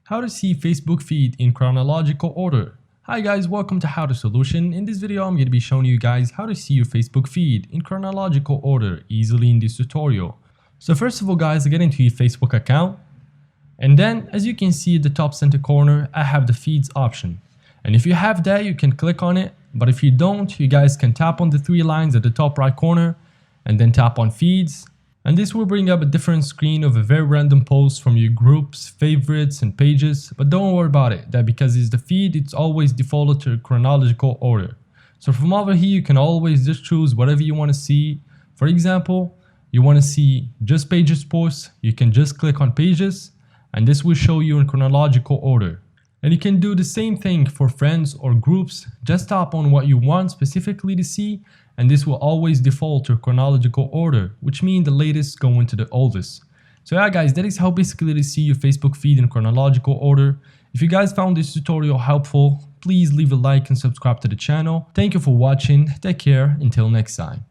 How to see Facebook feed in chronological order. Hi guys, welcome to How to Solution. In this video I'm going to be showing you guys how to see your Facebook feed in chronological order easily in this tutorial. So first of all guys, get into your Facebook account, and then as you can see at the top center corner I have the feeds option, and if you have that you can click on it, but if you don't, you guys can tap on the three lines at the top right corner and then tap on feeds. And this will bring up a different screen of a very random post from your groups, favorites and pages, but don't worry about it, that because it's the feed, it's always defaulted to chronological order. So from over here you can always just choose whatever you want to see. For example, you want to see just pages posts, you can just click on pages and this will show you in chronological order. And you can do the same thing for friends or groups, just tap on what you want specifically to see and this will always default to chronological order, which means the latest going to the oldest. So yeah guys, that is how basically to see your Facebook feed in chronological order. If you guys found this tutorial helpful, please leave a like and subscribe to the channel. Thank you for watching, take care, until next time.